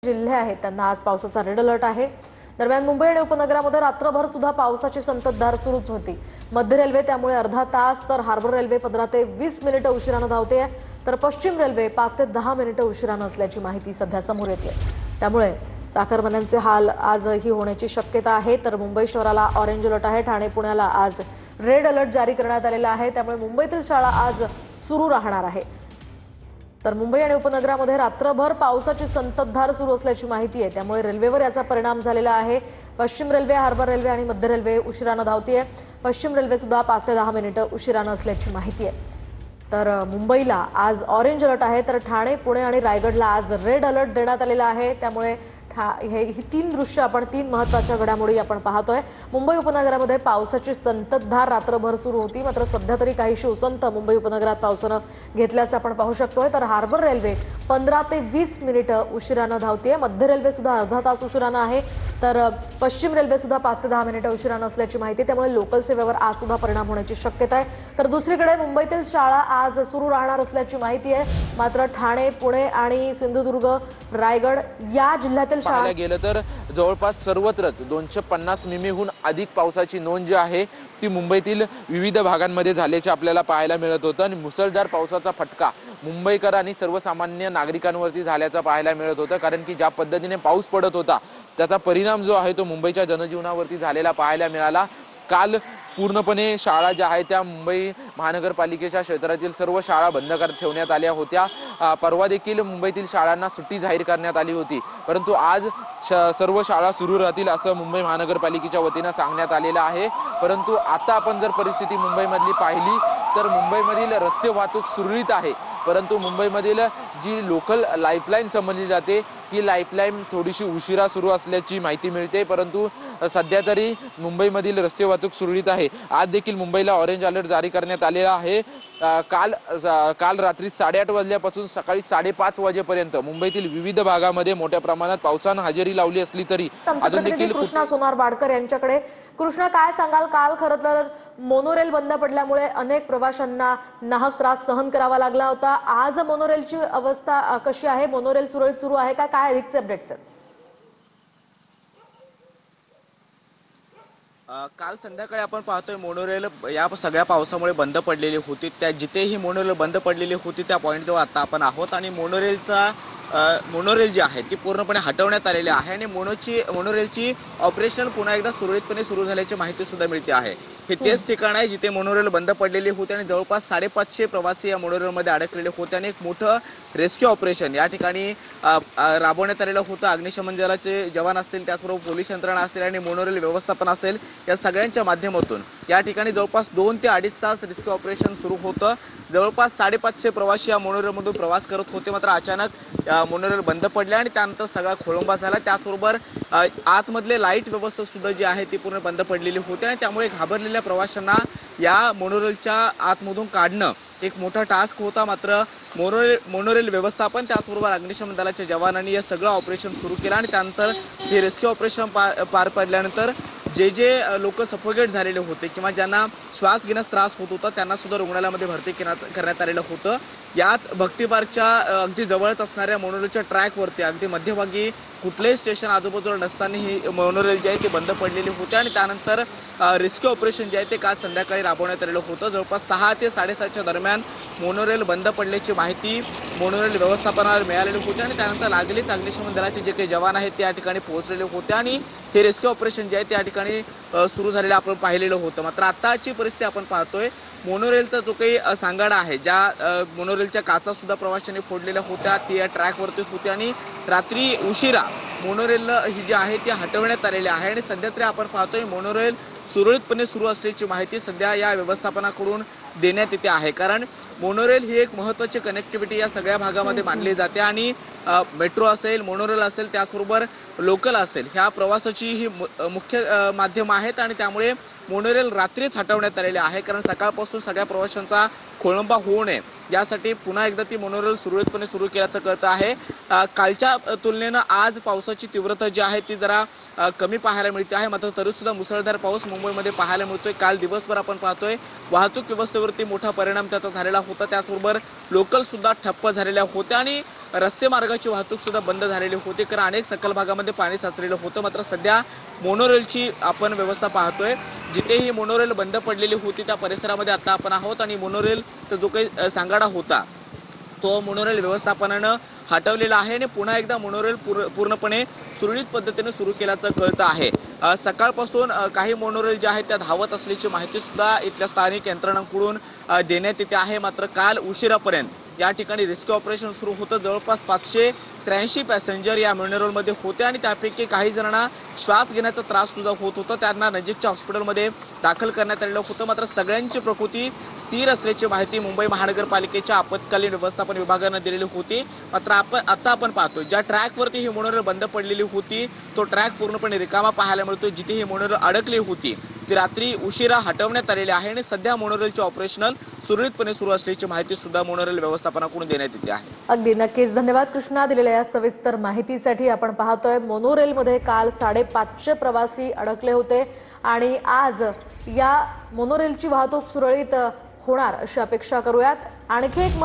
जिल्हे आहेत त्यांना आज पावसाचा रेड अलर्ट आहे। दरम्यान मुंबई आणि उपनगरामध्ये रात्रभर सुद्धा पावसाची संततधार सुरूच होती। मध्य रेल्वे त्यामुळे अर्धा तास तर हार्बर रेल्वे 15 ते 20 मिनिटे उशिराने धावते, तर पश्चिम रेल्वे 5 ते 10 मिनिटे उशिराने असल्याची माहिती सध्या समोर येते। त्यामुळे चाकरमान्यांचे हाल आजही होण्याची शक्यता आहे। तर मुंबई शहराला ऑरेंज अलर्ट आहे। ठाणे पुण्याला आज रेड अलर्ट जारी करण्यात आलेला आहे। त्यामुळे मुंबईतील शाळा आज सुरू राहणार आहे। तर मुंबई आणि उपनगरामध्ये रात्रभर पावसाची संततधार सुरू असल्याची माहिती आहे। त्यामुळे रेल्वेवर याचा परिणाम झालेला आहे। पश्चिम रेल्वे, हार्बर रेल्वे आणि मध्य रेल्वे उशिराने धावते। पश्चिम रेल्वे सुद्धा 5 ते 10 मिनिटे उशिराने असल्याची माहिती आहे। तर मुंबईला आज ऑरेंज अलर्ट आहे, तर ठाणे, पुणे आणि रायगडला आज रेड अलर्ट देण्यात आलेला आहे। त्यामुळे ही तीन दृश्य आपण तीन महत्त्वाच्या घडामोडी आपण पाहतोय। मुंबई उपनगरामध्ये पावसाची संततधार रात्रभर सुरू होती, मात्र सध्या तरी काहीशी उसंत मुंबई उपनगरात पावसाने घेतल्याचं आपण पाहू शकतोय। तर हार्बर रेल्वे 15 ते 20 मिनिटे उशिराने धावते। मध्य रेल्वे सुद्धा अर्धा तास उशिराने आहे, तर पश्चिम रेल्वे सुद्धा 5 ते 10 मिनिटे उशिराने असल्याची माहिती। त्यामुळे लोकल सेवेवर आज सुद्धा परिणाम होण्याची शक्यता आहे। तर दुसरीकडे मुंबईतील शाळा आज सुरू राहणार असल्याची माहिती आहे। मात्र ठाणे, पुणे आणि सिंधुदुर्ग, रायगड या जिल्ह्यातील पाहायला गेलं तर जवळपास सर्वत्रच 250 मिमीहून अधिक पावसाची नोंद जी आहे ती मुंबईतील विविध भागांमध्ये झाल्याचे आपल्याला पाहायला मिळत होतं। आणि मुसळधार पावसाचा फटका मुंबईकर आणि सर्वसामान्य नागरिकांवरती झाल्याचा पाहायला मिळत होतं, कारण की ज्या पद्धतीने पाऊस पडत होता त्याचा परिणाम जो आहे तो मुंबईच्या जनजीवनावरती झालेला पाहायला मिळाला। काल पूर्णपणे शाळा ज्या आहेत त्या मुंबई महानगरपालिकेच्या क्षेत्रातील सर्व शाळा बंद ठेवण्यात आल्या होत्या। परवा देखील मुंबईतील शाळांना सुट्टी जाहीर करण्यात आली होती, परंतु आज सर्व शाळा सुरू राहतील असं मुंबई महानगरपालिकेच्या वतीने सांगण्यात आलेलं आहे। परंतु आता आपण जर परिस्थिती मुंबईमधली पाहिली तर मुंबईमधील रस्ते वाहतूक सुरळीत आहे, परंतु मुंबईमधील जी लोकल लाईफलाईन समजली जाते ही लाईफलाईन थोडीशी उशिरा सुरू असल्याची माहिती मिळते। परंतु सध्या तरी मुंबईमधील रस्ते वाहतूक सुरळीत आहे। आज देखील मुंबईला ऑरेंज अलर्ट जारी करण्यात आलेला आहे। काल रात्री 8:30 वाजल्यापासून सकाळी 5:30 वाजेपर्यंत मुंबईतील विविध भागामध्ये मोठ्या प्रमाणात पावसाने हजेरी लावली असली तरी अजून देखील कृष्णा सोनार-बाडकर यांच्याकडे। कृष्णा, काय सांगाल? काल खरं तर मोनोरेल बंद पडल्यामुळे अनेक प्रवाशांना नाहक त्रास सहन करावा लागला होता। आज मोनोरेलची अवस्था कशी आहे? मोनोरेल सुरळीत सुरू आहे का? काय अधिकचे अपडेट्स आहेत? काल संध्याकाळी आपण पाहतोय मोनोरेल या सगळ्या पावसामुळे बंद पडलेली होती। त्या जिथेही मोनोरेल बंद पडलेली होती त्या पॉईंटजवळ आता आपण आहोत आणि मोनोरेल जी आहे ती पूर्णपणे हटवण्यात आलेली आहे आणि मोनोरेलची ऑपरेशन पुन्हा एकदा सुरळीतपणे सुरू झाल्याची माहिती सुद्धा मिळते आहे। हे तेच ठिकाण आहे जिथे मोनोरेल बंद पडलेली होती आणि जवळपास 550 प्रवासी या मोनोरेलमध्ये अडकलेले होते आणि एक मोठं रेस्क्यू ऑपरेशन या ठिकाणी राबवण्यात आलेलं होतं। अग्निशमन दलाचे जवान असतील, त्याचबरोबर पोलीस यंत्रणा असेल आणि मोनोरेल व्यवस्थापन असेल, या सगळ्यांच्या माध्यमातून या ठिकाणी जवळपास 2 ते 2.5 तास रेस्क्यू ऑपरेशन सुरू होतं। जवळपास 550 प्रवासी या मोनोरेलमधून प्रवास करत होते, मात्र अचानक मोनोरेल बंद पडले आणि त्यानंतर सगळा खोळंबा झाला। त्याचबरोबर आतमधले लाईट व्यवस्था सुद्धा जी आहे ती पूर्ण बंद पडलेली होती आणि त्यामुळे घाबरलेल्या प्रवाशांना या मोनोरेलच्या आतमधून काढणं एक मोठा टास्क होता। मात्र मोनोरेल व्यवस्थापन त्याचबरोबर अग्निशमन दलाच्या जवानांनी हे सगळं ऑपरेशन सुरू केलं आणि त्यानंतर हे रेस्क्यू ऑपरेशन पार पडल्यानंतर जे लोक सफोकेट झालेले होते किंवा ज्यांना श्वास घेण्यास त्रास होत होता त्यांना सुद्धा रुग्णालयामध्ये भरती करण्यात आलेलं होतं। याच भक्ती पार्कच्या अगदी जवळच असणाऱ्या मोनोरेलच्या ट्रॅकवरती अगदी मध्यभागी कुठलेही स्टेशन आजूबाजूला नसताना ही मोनोरेल जी आहे ती बंद पडलेली होती आणि त्यानंतर रेस्क्यू ऑपरेशन जे आहे ते काल संध्याकाळी राबवण्यात आलेलं होतं। जवळपास 6 ते 7:30च्या दरम्यान मोनोरेल बंद पडल्याची माहिती मोनोरेल व्यवस्थापनाला मिळालेली होती आणि त्यानंतर लागलीच अग्निशमन दलाचे जे काही जवान आहेत ते या ठिकाणी पोहोचलेले होते आणि हे रेस्क्यू ऑपरेशन जे आहे त्या ठिकाणी सुरू झालेलं आपण पाहिलेलं होतं। मात्र आताची परिस्थिती आपण पाहतोय मोनोरेलचा जो काही सांगाडा आहे, ज्या मोनोरेलच्या काचा सुद्धा प्रवाशांनी फोडलेल्या होत्या ती या ट्रॅकवरतीच होती आणि रात्री उशिरा मोनोरेल ही जी आहे ती हटवण्यात आलेली आहे आणि सध्या तरी आपण पाहतोय मोनोरेल सुरळीतपणे सुरू असल्याची माहिती सध्या या व्यवस्थापनाकडून देण्यात येते आहे। कारण मोनोरेल ही एक महत्त्वाची कनेक्टिव्हिटी या सगळ्या भागामध्ये मानली जाते आणि मेट्रो असेल, मोनोरेल असेल, त्याचबरोबर लोकल असेल, ह्या प्रवासाची ही मुख्य माध्यम आहेत आणि त्यामुळे मोनोरेल रात्रीच हटवण्यात आलेले आहे। कारण सकाळपासून सगळ्या प्रवाशांचा खोळंबा होऊ नये यासाठी पुन्हा एकदा ती मोनोरेल सुरळीतपणे सुरू केल्याचं कळतं आहे। कालच्या तुलनेनं आज पावसाची तीव्रता जी आहे ती जरा कमी पाहायला मिळते आहे, मात्र तरीसुद्धा मुसळधार पाऊस मुंबईमध्ये पाहायला मिळतोय। काल दिवसभर आपण पाहतोय वाहतूक व्यवस्थेवरती मोठा परिणाम त्याचा झालेला होता, त्याचबरोबर लोकल सुद्धा ठप्प झालेल्या होत्या आणि रस्ते मार्गाची वाहतूक सुद्धा बंद झालेली होती, कारण अनेक सखल भागामध्ये पाणी साचलेलं होतं। मात्र सध्या मोनोरेलची आपण व्यवस्था पाहतोय, जिथे ही मोनोरेल बंद पडलेली होती त्या परिसरामध्ये आता आपण आहोत आणि मोनोरेलचा जो काही सांगाडा होता तो मोनोरेल व्यवस्थापनानं हटवलेला आहे आणि पुन्हा एकदा मोनोरेल पूर्णपणे सुरळीत पद्धतीने सुरू केल्याचं कळतं आहे। सकाळपासून काही मोनोरेल ज्या आहेत त्या धावत असल्याची माहिती सुद्धा इथल्या स्थानिक यंत्रणांकडून देण्यात येते आहे। मात्र काल उशिरापर्यंत या ठिकाणी रेस्क्यू ऑपरेशन सुरू होतं। जवळपास 583 पॅसेंजर या मोनोरेलमध्ये होते आणि त्यापैकी काही जणांना श्वास घेण्याचा त्रास सुद्धा होत होता, त्यांना नजीकच्या हॉस्पिटलमध्ये दाखल करण्यात आलेलं होतं। मात्र सगळ्यांची प्रकृती स्थिर असल्याची माहिती मुंबई महानगरपालिकेच्या आपत्कालीन व्यवस्थापन विभागानं दिलेली होती। मात्र आता आपण पाहतोय ज्या ट्रॅकवरती ही मोनोरेल बंद पडलेली होती तो ट्रॅक पूर्णपणे रिकामा पाहायला मिळतोय। जिथे ही मोनोरेल अडकली होती ती रात्री उशिरा हटवण्यात आलेली आहे आणि सध्या मोनोरेलचे ऑपरेशनल सुरळीतपणे सुरू असल्याची माहिती सुद्धा मोनोरेल व्यवस्थापनाकडून देण्यात येते आहे। अगदी नक्कीच धन्यवाद कृष्णा दिलेल्या या सविस्तर माहितीसाठी। आपण पाहतोय मोनोरेलमध्ये काल 550 प्रवासी अडकले होते आणि आज या मोनोरेलची वाहतूक सुरळीत होणार अशी अपेक्षा करूयात। आणखी एक